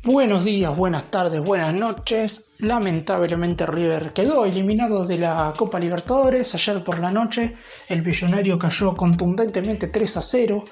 Buenos días, buenas tardes, buenas noches. Lamentablemente River quedó eliminado de la Copa Libertadores. Ayer por la noche el Millonario cayó contundentemente 3-0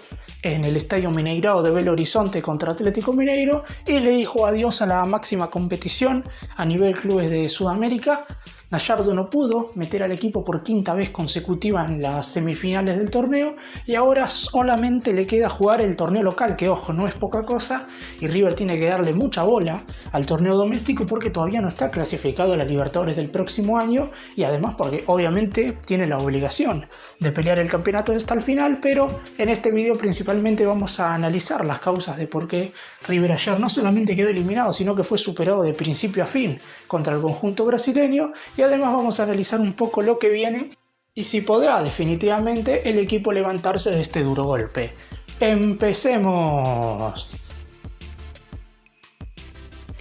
en el Estadio Mineirao de Belo Horizonte contra Atlético Mineiro y le dijo adiós a la máxima competición a nivel clubes de Sudamérica. Gallardo no pudo meter al equipo por quinta vez consecutiva en las semifinales del torneo y ahora solamente le queda jugar el torneo local, que ojo, no es poca cosa, y River tiene que darle mucha bola al torneo doméstico porque todavía no está clasificado a la Libertadores del próximo año y además porque obviamente tiene la obligación de pelear el campeonato hasta el final, pero en este video principalmente vamos a analizar las causas de por qué River ayer no solamente quedó eliminado, sino que fue superado de principio a fin contra el conjunto brasileño. Y además vamos a analizar un poco lo que viene y si podrá definitivamente el equipo levantarse de este duro golpe. ¡Empecemos!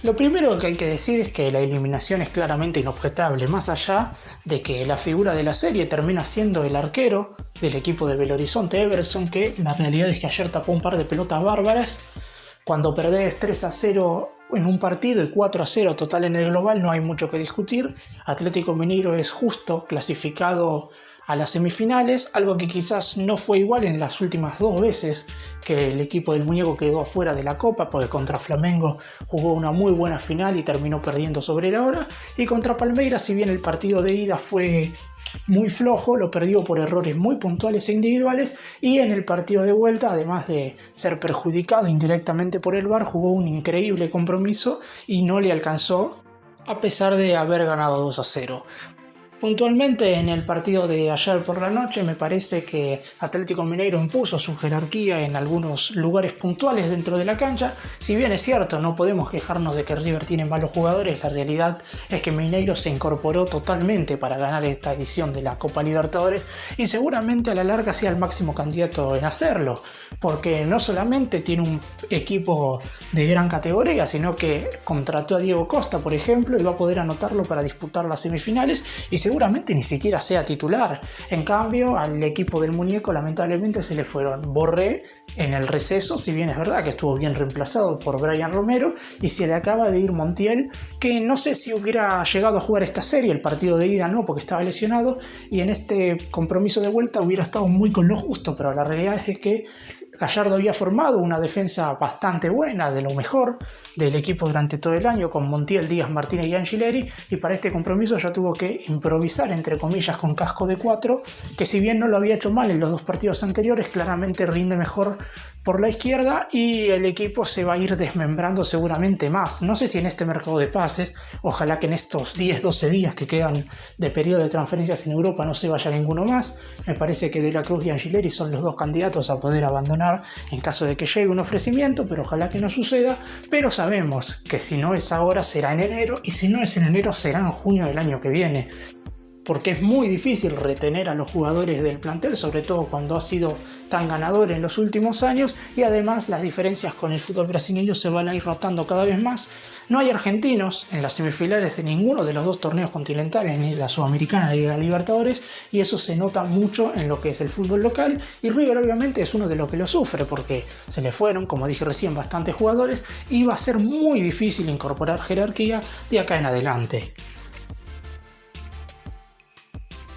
Lo primero que hay que decir es que la eliminación es claramente inobjetable, más allá de que la figura de la serie termina siendo el arquero del equipo de Belo Horizonte, Everson, que la realidad es que ayer tapó un par de pelotas bárbaras. Cuando perdés 3-0 en un partido y 4-0 total en el global, no hay mucho que discutir. Atlético Mineiro es justo clasificado a las semifinales, algo que quizás no fue igual en las últimas dos veces que el equipo del Muñeco quedó afuera de la Copa, porque contra Flamengo jugó una muy buena final y terminó perdiendo sobre la hora, y contra Palmeiras, si bien el partido de ida fue muy flojo, lo perdió por errores muy puntuales e individuales, y en el partido de vuelta, además de ser perjudicado indirectamente por el VAR, jugó un increíble compromiso y no le alcanzó a pesar de haber ganado 2-0. Puntualmente en el partido de ayer por la noche me parece que Atlético Mineiro impuso su jerarquía en algunos lugares puntuales dentro de la cancha. Si bien es cierto, no podemos quejarnos de que River tiene malos jugadores, la realidad es que Mineiro se incorporó totalmente para ganar esta edición de la Copa Libertadores y seguramente a la larga sea el máximo candidato en hacerlo, porque no solamente tiene un equipo de gran categoría, sino que contrató a Diego Costa, por ejemplo, y va a poder anotarlo para disputar las semifinales y seguramente ni siquiera sea titular. En cambio, al equipo del Muñeco lamentablemente se le fueron Borré en el receso, si bien es verdad que estuvo bien reemplazado por Brian Romero, y se le acaba de ir Montiel, que no sé si hubiera llegado a jugar esta serie. El partido de ida no, porque estaba lesionado, y en este compromiso de vuelta hubiera estado muy con lo justo, pero la realidad es que Gallardo había formado una defensa bastante buena, de lo mejor del equipo durante todo el año, con Montiel, Díaz, Martínez y Angileri, y para este compromiso ya tuvo que improvisar, entre comillas, con casco de 4, que si bien no lo había hecho mal en los dos partidos anteriores, claramente rinde mejor por la izquierda y el equipo se va a ir desmembrando seguramente más. No sé si en este mercado de pases, ojalá que en estos 10-12 días que quedan de periodo de transferencias en Europa no se vaya ninguno más. Me parece que De la Cruz y Angileri son los dos candidatos a poder abandonar en caso de que llegue un ofrecimiento, pero ojalá que no suceda. Pero sabemos que si no es ahora será en enero, y si no es en enero será en junio del año que viene, porque es muy difícil retener a los jugadores del plantel, sobre todo cuando ha sido tan ganador en los últimos años, y además las diferencias con el fútbol brasileño se van a ir notando cada vez más. No hay argentinos en las semifinales de ninguno de los dos torneos continentales, ni la Sudamericana ni la Libertadores, y eso se nota mucho en lo que es el fútbol local, y River obviamente es uno de los que lo sufre, porque se le fueron, como dije recién, bastantes jugadores, y va a ser muy difícil incorporar jerarquía de acá en adelante.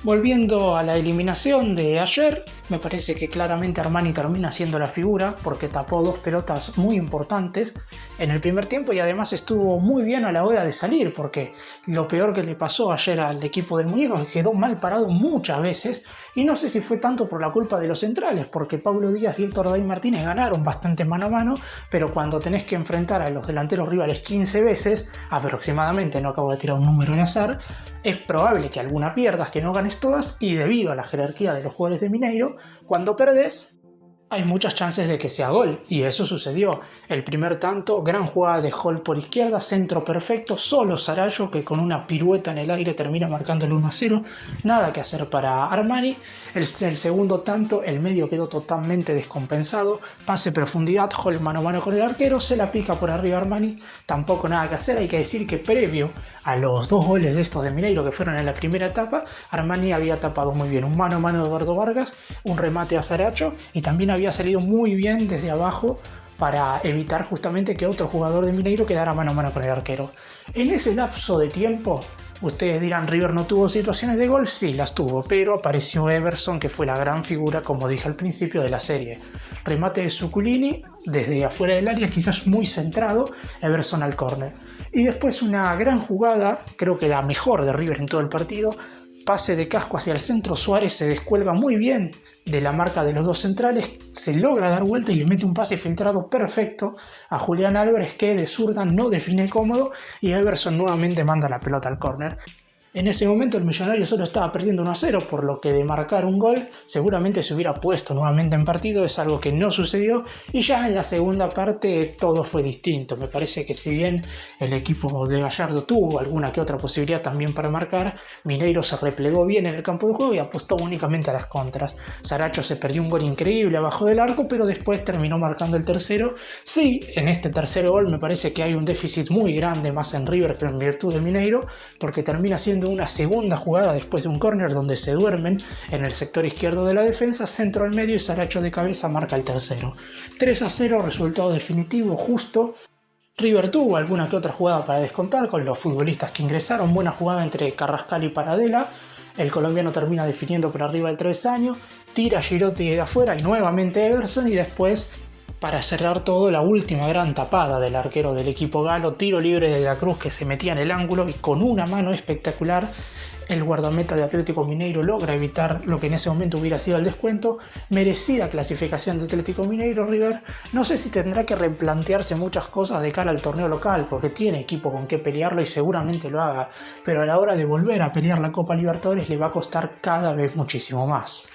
Volviendo a la eliminación de ayer, me parece que claramente Armani termina siendo la figura porque tapó dos pelotas muy importantes en el primer tiempo y además estuvo muy bien a la hora de salir, porque lo peor que le pasó ayer al equipo del Muñeco es que quedó mal parado muchas veces, y no sé si fue tanto por la culpa de los centrales, porque Pablo Díaz y Héctor Day Martínez ganaron bastante mano a mano, pero cuando tenés que enfrentar a los delanteros rivales 15 veces aproximadamente, no acabo de tirar un número al azar, es probable que alguna pierdas, que no ganes todas, y debido a la jerarquía de los jugadores de Mineiro, cuando perdés hay muchas chances de que sea gol, y eso sucedió. El primer tanto, gran jugada de Hall por izquierda, centro perfecto, solo Sarallo que con una pirueta en el aire termina marcando el 1-0, nada que hacer para Armani. El segundo tanto, el medio quedó totalmente descompensado, pase profundidad, Hall mano a mano con el arquero, se la pica por arriba Armani, tampoco nada que hacer. Hay que decir que previo a los dos goles de estos de Mineiro que fueron en la primera etapa, Armani había tapado muy bien un mano a mano de Eduardo Vargas, un remate a Saracho, y también había salido muy bien desde abajo para evitar justamente que otro jugador de Mineiro quedara mano a mano con el arquero. En ese lapso de tiempo, ustedes dirán, River no tuvo situaciones de gol, sí las tuvo, pero apareció Everson, que fue la gran figura, como dije al principio de la serie. Remate de Zuculini, desde afuera del área, quizás muy centrado, Everson al córner. Y después una gran jugada, creo que la mejor de River en todo el partido, pase de Casco hacia el centro, Suárez se descuelga muy bien de la marca de los dos centrales, se logra dar vuelta y le mete un pase filtrado perfecto a Julián Álvarez, que de zurda no define cómodo, y Everson nuevamente manda la pelota al córner. En ese momento el Millonario solo estaba perdiendo 1-0, por lo que de marcar un gol seguramente se hubiera puesto nuevamente en partido, es algo que no sucedió, y ya en la segunda parte todo fue distinto. Me parece que si bien el equipo de Gallardo tuvo alguna que otra posibilidad también para marcar, Mineiro se replegó bien en el campo de juego y apostó únicamente a las contras. Saracho se perdió un gol increíble abajo del arco, pero después terminó marcando el tercero. Sí, en este tercer gol me parece que hay un déficit muy grande más en River que en virtud de Mineiro, porque termina siendo una segunda jugada después de un córner donde se duermen en el sector izquierdo de la defensa, centro al medio y Saracho de cabeza marca el tercero. 3-0, resultado definitivo, justo. River tuvo alguna que otra jugada para descontar con los futbolistas que ingresaron, buena jugada entre Carrascal y Paradela, el colombiano termina definiendo por arriba del travesaño, tira Girotti de afuera y nuevamente Everson, y después, para cerrar todo, la última gran tapada del arquero del equipo galo, tiro libre de la Cruz que se metía en el ángulo y con una mano espectacular el guardameta de Atlético Mineiro logra evitar lo que en ese momento hubiera sido el descuento. Merecida clasificación de Atlético Mineiro. River no sé si tendrá que replantearse muchas cosas de cara al torneo local, porque tiene equipo con que pelearlo y seguramente lo haga, pero a la hora de volver a pelear la Copa Libertadores le va a costar cada vez muchísimo más.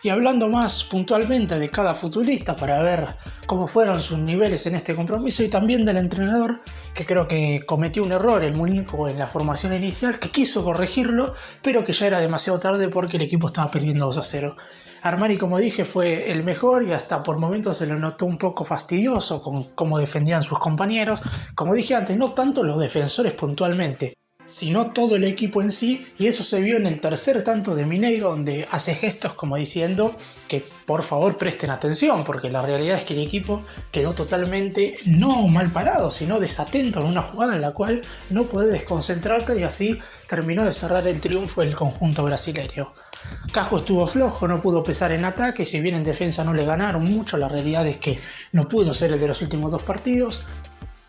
Y hablando más puntualmente de cada futbolista para ver cómo fueron sus niveles en este compromiso, y también del entrenador, que creo que cometió un error el muñeco en la formación inicial, que quiso corregirlo, pero que ya era demasiado tarde porque el equipo estaba perdiendo 2-0. Armani, como dije, fue el mejor y hasta por momentos se lo notó un poco fastidioso con cómo defendían sus compañeros. Como dije antes, no tanto los defensores puntualmente, sino todo el equipo en sí, y eso se vio en el tercer tanto de Mineiro, donde hace gestos como diciendo que por favor presten atención, porque la realidad es que el equipo quedó totalmente no mal parado, sino desatento en una jugada en la cual no podés desconcentrarte, y así terminó de cerrar el triunfo del conjunto brasileño. Casco estuvo flojo, no pudo pesar en ataque, si bien en defensa no le ganaron mucho, la realidad es que no pudo ser el de los últimos dos partidos.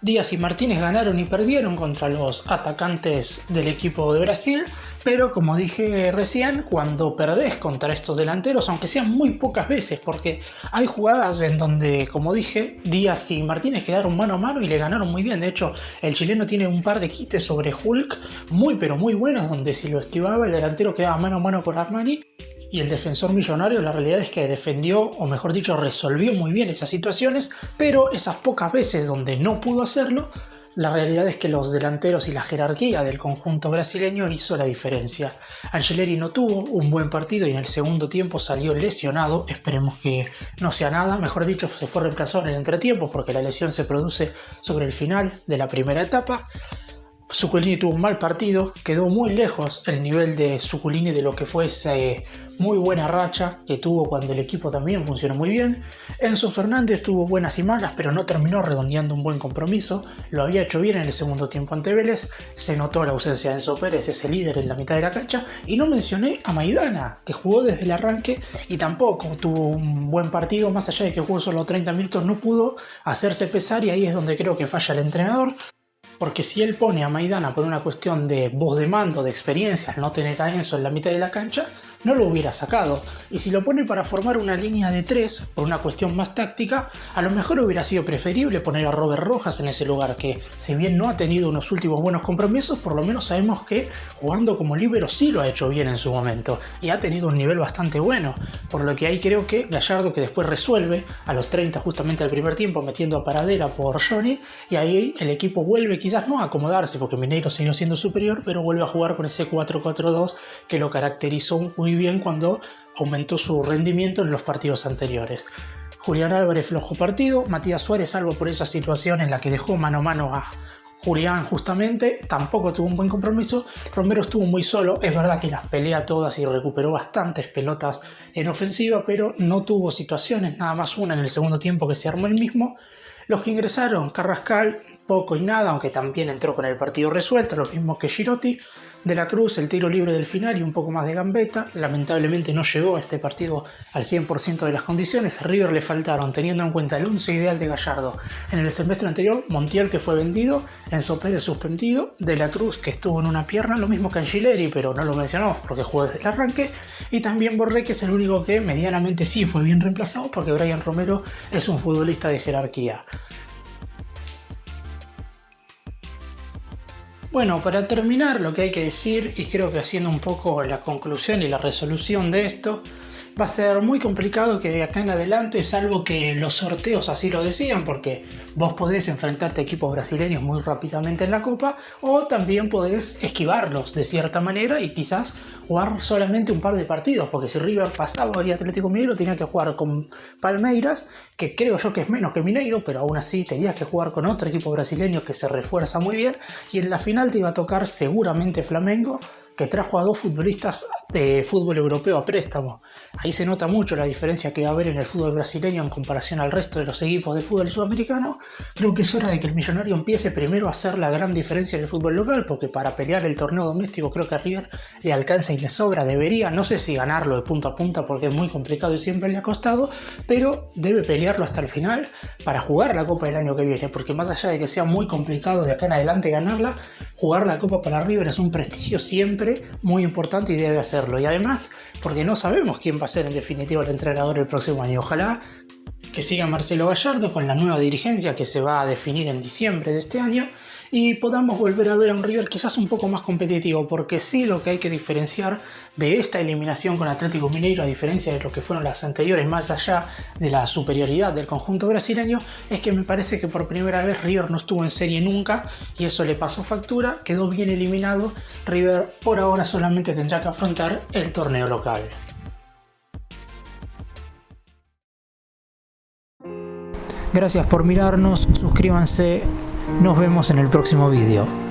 Díaz y Martínez ganaron y perdieron contra los atacantes del equipo de Brasil, pero como dije recién, cuando perdés contra estos delanteros, aunque sean muy pocas veces, porque hay jugadas en donde, como dije, Díaz y Martínez quedaron mano a mano y le ganaron muy bien. De hecho, el chileno tiene un par de quites sobre Hulk muy pero muy buenos, donde si lo esquivaba el delantero quedaba mano a mano con Armani. Y el defensor millonario, la realidad es que defendió, o mejor dicho, resolvió muy bien esas situaciones, pero esas pocas veces donde no pudo hacerlo, la realidad es que los delanteros y la jerarquía del conjunto brasileño hizo la diferencia. Angeleri no tuvo un buen partido y en el segundo tiempo salió lesionado, esperemos que no sea nada, mejor dicho, se fue reemplazado en el entretiempo porque la lesión se produce sobre el final de la primera etapa. Zuculini tuvo un mal partido, quedó muy lejos el nivel de Zuculini de lo que fue esa muy buena racha que tuvo cuando el equipo también funcionó muy bien. Enzo Fernández tuvo buenas y malas, pero no terminó redondeando un buen compromiso, lo había hecho bien en el segundo tiempo ante Vélez, se notó la ausencia de Enzo Pérez, ese líder en la mitad de la cancha, y no mencioné a Maidana, que jugó desde el arranque y tampoco tuvo un buen partido, más allá de que jugó solo 30 minutos, no pudo hacerse pesar, y ahí es donde creo que falla el entrenador. Porque si él pone a Maidana por una cuestión de voz de mando, de experiencia, al no tener a Enzo en la mitad de la cancha, no lo hubiera sacado. Y si lo pone para formar una línea de 3, por una cuestión más táctica, a lo mejor hubiera sido preferible poner a Robert Rojas en ese lugar, que si bien no ha tenido unos últimos buenos compromisos, por lo menos sabemos que jugando como líbero sí lo ha hecho bien en su momento, y ha tenido un nivel bastante bueno. Por lo que ahí creo que Gallardo, que después resuelve a los 30 justamente al primer tiempo, metiendo a Paradela por Johnny, y ahí el equipo vuelve quizás no a acomodarse, porque Mineiro siguió siendo superior, pero vuelve a jugar con ese 4-4-2 que lo caracterizó muy bien cuando aumentó su rendimiento en los partidos anteriores. Julián Álvarez flojo partido, Matías Suárez salvo por esa situación en la que dejó mano a mano a Julián justamente tampoco tuvo un buen compromiso. Romero estuvo muy solo, es verdad que las pelea todas y recuperó bastantes pelotas en ofensiva, pero no tuvo situaciones, nada más una en el segundo tiempo que se armó el mismo. Los que ingresaron, Carrascal, poco y nada, aunque también entró con el partido resuelto, lo mismo que Girotti. De la Cruz, el tiro libre del final y un poco más de gambeta. Lamentablemente no llegó a este partido al 100% de las condiciones. A River le faltaron, teniendo en cuenta el 11 ideal de Gallardo en el semestre anterior, Montiel, que fue vendido, Enzo Pérez suspendido, De la Cruz, que estuvo en una pierna, lo mismo que Angileri, pero no lo mencionamos porque jugó desde el arranque, y también Borré, que es el único que medianamente sí fue bien reemplazado porque Brian Romero es un futbolista de jerarquía. Bueno, para terminar, lo que hay que decir, y creo que haciendo un poco la conclusión y la resolución de esto, va a ser muy complicado que de acá en adelante, salvo que los sorteos así lo decían, porque vos podés enfrentarte a equipos brasileños muy rápidamente en la Copa, o también podés esquivarlos de cierta manera y quizás jugar solamente un par de partidos, porque si River pasaba y Atlético Mineiro tenía que jugar con Palmeiras, que creo yo que es menos que Mineiro, pero aún así tenías que jugar con otro equipo brasileño que se refuerza muy bien, y en la final te iba a tocar seguramente Flamengo, que trajo a dos futbolistas de fútbol europeo a préstamo. Ahí se nota mucho la diferencia que va a haber en el fútbol brasileño en comparación al resto de los equipos de fútbol sudamericano. Creo que es hora de que el Millonario empiece primero a hacer la gran diferencia en el fútbol local, porque para pelear el torneo doméstico creo que a River le alcanza y le sobra, debería, no sé si ganarlo de punta a punta porque es muy complicado y siempre le ha costado, pero debe pelearlo hasta el final para jugar la Copa del año que viene, porque más allá de que sea muy complicado de acá en adelante ganarla, jugar la Copa para River es un prestigio siempre muy importante y debe hacerlo. Y además, porque no sabemos quién va a ser en definitiva el entrenador el próximo año. Ojalá que siga Marcelo Gallardo con la nueva dirigencia que se va a definir en diciembre de este año y podamos volver a ver a un River quizás un poco más competitivo, porque sí, lo que hay que diferenciar de esta eliminación con Atlético Mineiro, a diferencia de lo que fueron las anteriores, más allá de la superioridad del conjunto brasileño, es que me parece que por primera vez River no estuvo en serie nunca y eso le pasó factura, quedó bien eliminado. River por ahora solamente tendrá que afrontar el torneo local. Gracias por mirarnos, suscríbanse, nos vemos en el próximo vídeo.